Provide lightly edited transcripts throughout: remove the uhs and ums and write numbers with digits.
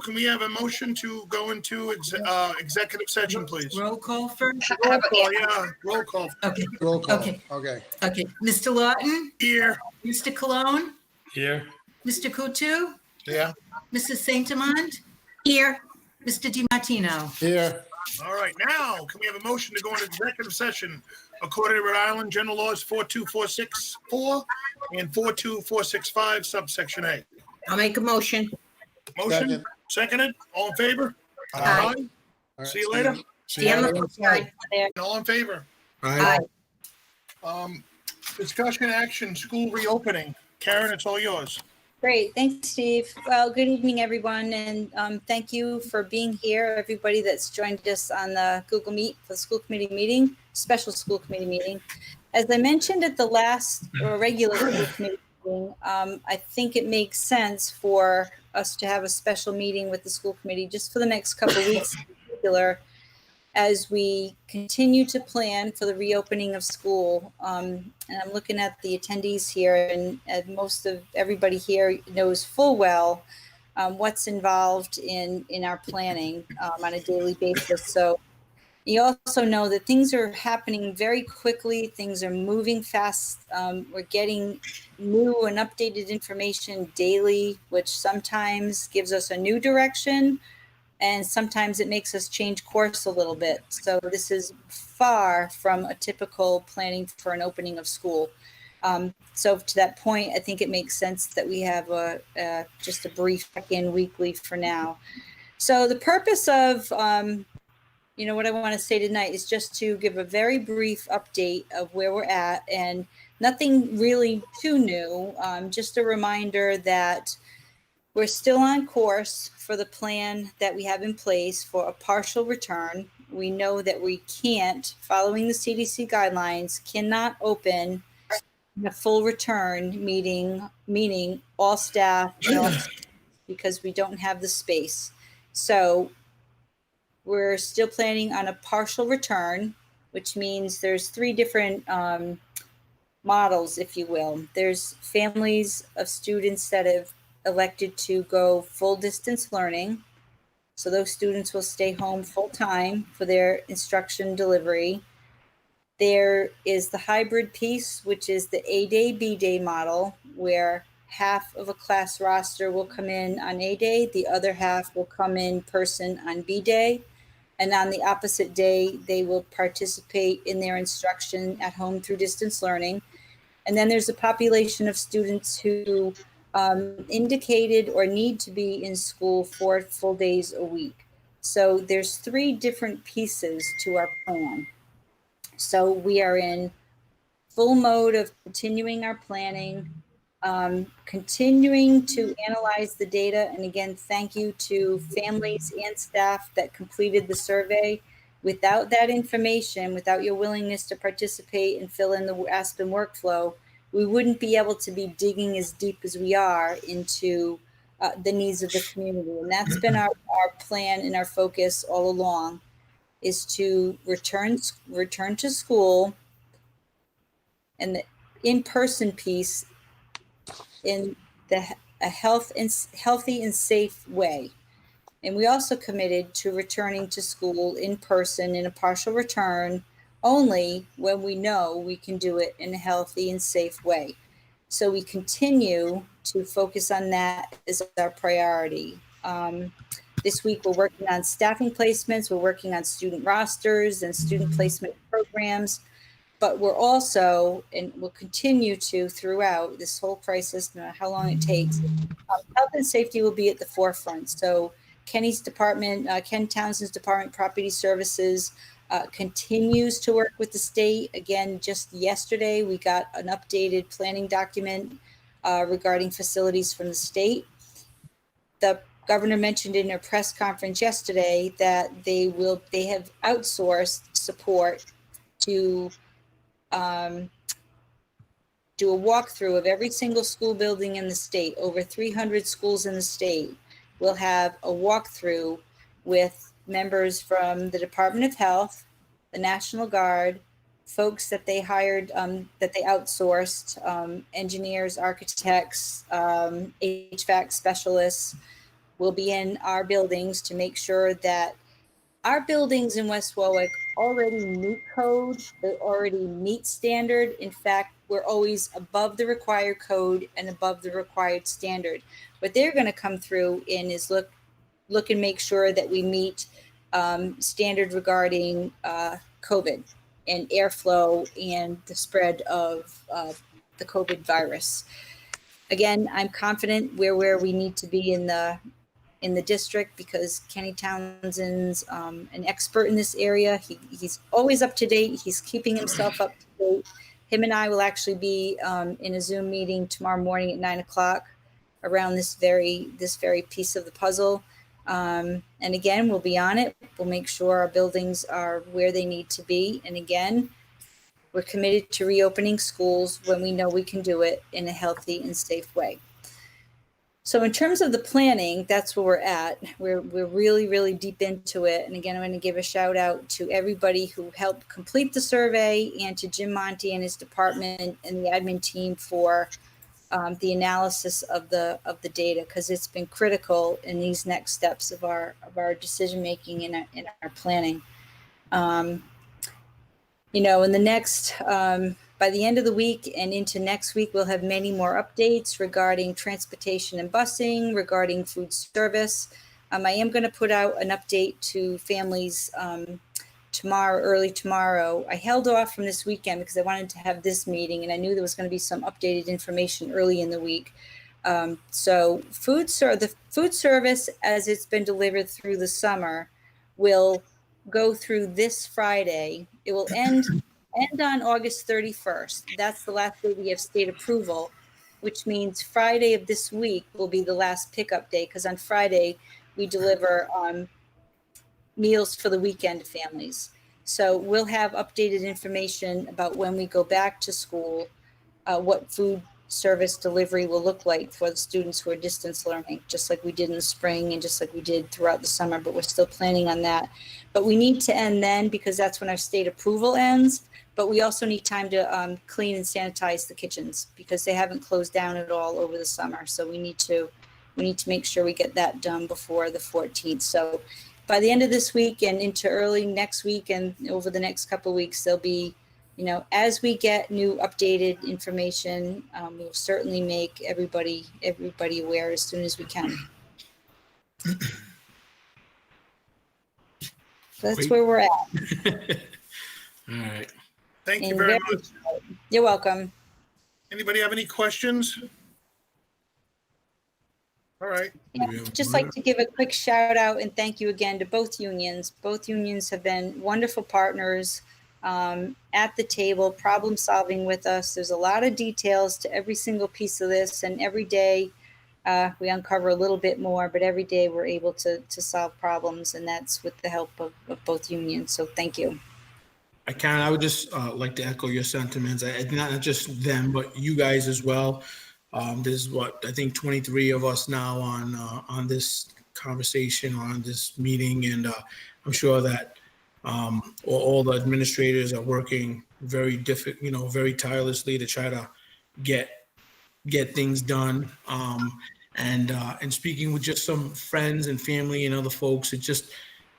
can we have a motion to go into executive session, please? Roll call first. Roll call, yeah, roll call. Okay, Roll call. Okay. Okay. okay. Mr. Lawton, Here. Mr. Cologne, Here. Mr. Coutu, Yeah. Mrs. Saint-Amand? Here. Mr. DiMartino? Here. All right, now, can we have a motion to go into executive session according to Rhode Island General Laws 42464 and 42465 subsection A? I'll make a motion. Motion, Second. Seconded, all in favor? Aye. All right, See you later. See you Yeah, later. sorry. All in favor? Aye. Discussion action, school reopening. Karen, it's all yours. Great, thanks, Steve. Well, good evening, everyone, and thank you for being here, everybody that's joined us on the Google Meet for the school committee meeting, special school committee meeting. As I mentioned at the last regular school committee meeting, I think it makes sense for us to have a special meeting with the school committee just for the next couple of weeks in particular, as we continue to plan for the reopening of school. And I'm looking at the attendees here, and most of everybody here knows full well what's involved in our planning on a daily basis. So you also know that things are happening very quickly. Things are moving fast. We're getting new and updated information daily, which sometimes gives us a new direction, and sometimes it makes us change course a little bit. So this is far from a typical planning for an opening of school. So to that point, I think it makes sense that we have just a brief check-in weekly for now. So the purpose of, what I want to say tonight is just to give a very brief update of where we're at, and nothing really too new. Just a reminder that we're still on course for the plan that we have in place for a partial return. We know that we can't, following the CDC guidelines, cannot open a full return meaning all staff and all because we don't have the space. So we're still planning on a partial return, which means there's three different models, if you will. There's families of students that have elected to go full distance learning. So those students will stay home full time for their instruction delivery. There is the hybrid piece, which is the A-Day, B-Day model, where half of a class roster will come in on A-Day, the other half will come in person on B-Day. And on the opposite day, they will participate in their instruction at home through distance learning. And then there's a population of students who indicated or need to be in school 4 full days a week. So there's three different pieces to our plan. So we are in full mode of continuing our planning, continuing to analyze the data. And again, thank you to families and staff that completed the survey. Without that information, without your willingness to participate and fill in the Aspen workflow, we wouldn't be able to be digging as deep as we are into the needs of the community. And that's been our plan and our focus all along, is to return to school and the in-person piece in a healthy and safe way. And we also committed to returning to school in person in a partial return only when we know we can do it in a healthy and safe way. So we continue to focus on that as our priority. This week, we're working on staffing placements. We're working on student rosters and student placement programs. But we're also, and we'll continue to throughout this whole crisis, no matter how long it takes, health and safety will be at the forefront. So Kenny's department, Ken Townsend's Department of Property Services, continues to work with the state. Again, just yesterday, we got an updated planning document regarding facilities from the state. The governor mentioned in her press conference yesterday that they have outsourced support to do a walkthrough of every single school building in the state. Over 300 schools in the state will have a walkthrough with members from the Department of Health, the National Guard, folks that they hired, that they outsourced, engineers, architects, HVAC specialists, will be in our buildings to make sure that our buildings in West Warwick already meet code, they already meet standard. In fact, we're always above the required code and above the required standard. What they're going to come through in is look and make sure that we meet standard regarding COVID and airflow and the spread of the COVID virus. Again, I'm confident we're where we need to be in the district because Kenny Townsend's an expert in this area. He's always up to date. He's keeping himself up to date. Him and I will actually be in a Zoom meeting tomorrow morning at 9:00 around this very piece of the puzzle. And again, we'll be on it. We'll make sure our buildings are where they need to be. And again, we're committed to reopening schools when we know we can do it in a healthy and safe way. So in terms of the planning, that's where we're at. We're really, really deep into it. And again, I'm going to give a shout out to everybody who helped complete the survey and to Jim Monty and his department and the admin team for the analysis of the data, because it's been critical in these next steps of our decision making in our planning. In the next by the end of the week and into next week, we'll have many more updates regarding transportation and busing, regarding food service. I am going to put out an update to families early tomorrow. I held off from this weekend because I wanted to have this meeting and I knew there was going to be some updated information early in the week. So the food service, as it's been delivered through the summer, will go through this Friday. It will end on August 31st. That's the last day we have state approval, which means Friday of this week will be the last pickup day, because on Friday we deliver meals for the weekend families. So we'll have updated information about when we go back to school, what food service delivery will look like for the students who are distance learning, just like we did in the spring and just like we did throughout the summer, but we're still planning on that. But we need to end then because that's when our state approval ends. But we also need time to clean and sanitize the kitchens because they haven't closed down at all over the summer. So we need to make sure we get that done before the 14th. So by the end of this week and into early next week and over the next couple of weeks, there'll be, as we get new updated information, we'll certainly make everybody aware as soon as we can. That's where we're at. All right. Thank you very much. You're welcome. Anybody have any questions? All right. Yeah, just like to give a quick shout out and thank you again to both unions. Both unions have been wonderful partners at the table, problem solving with us. There's a lot of details to every single piece of this, and every day we uncover a little bit more, but every day we're able to solve problems, and that's with the help of both unions. So thank you. I would just like to echo your sentiments. Not just them, but you guys as well. There's I think 23 of us now on this conversation, on this meeting, and I'm sure that all the administrators are working very very tirelessly to try to get things done. And speaking with just some friends and family and other folks,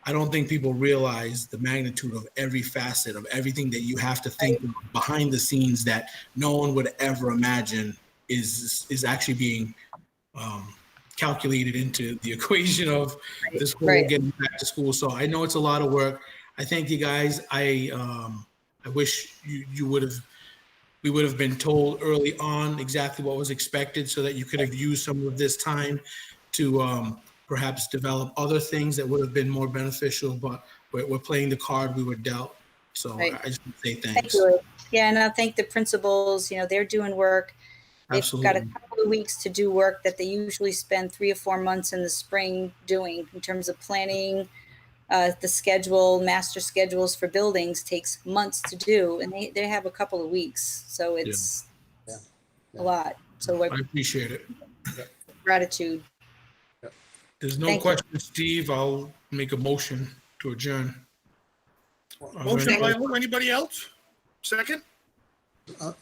I don't think people realize the magnitude of every facet of everything that you have to think behind the scenes that no one would ever imagine is actually being calculated into the equation of this whole getting back to school. So I know it's a lot of work. I thank you guys. I wish we would have been told early on exactly what was expected so that you could have used some of this time to perhaps develop other things that would have been more beneficial, but we're playing the card we were dealt. So I just want to say thanks. Thank you. Yeah, and I thank the principals. They're doing work. They've got a couple of weeks to do work that they usually spend 3 or 4 months in the spring doing in terms of planning. The schedule, master schedules for buildings takes months to do, and they have a couple of weeks. So it's a lot. So I appreciate it. Gratitude. There's no questions, Steve. I'll make a motion to adjourn. Motion by who? Anybody else? Second?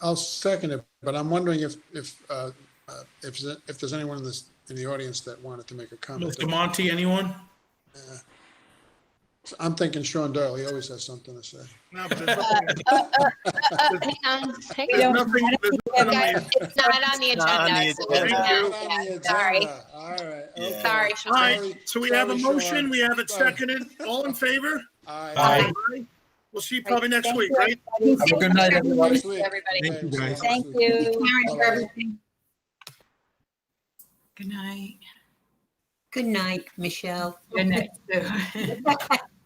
I'll second it, but I'm wondering if if there's anyone in the audience that wanted to make a comment. Mr. Monty, anyone? I'm thinking Sean Doyle, he always has something to say. No, but there's nothing, Hang We there's don't- nothing, there's Yeah, nothing on on. the- It's not on the Not on the agenda. so agenda. Thank you. Not on the Sorry. agenda. All right. Okay. Sorry, All Sean. right, so we have a Sorry, motion, Sean. we have it Sorry. seconded. All in favor? Aye. Aye. We'll see you probably next week, right? Have a good night, everybody. Next week. Everybody. Thank you, guys. Thank you. Bye-bye. Good night. Good night, Michelle. Good night, Sue.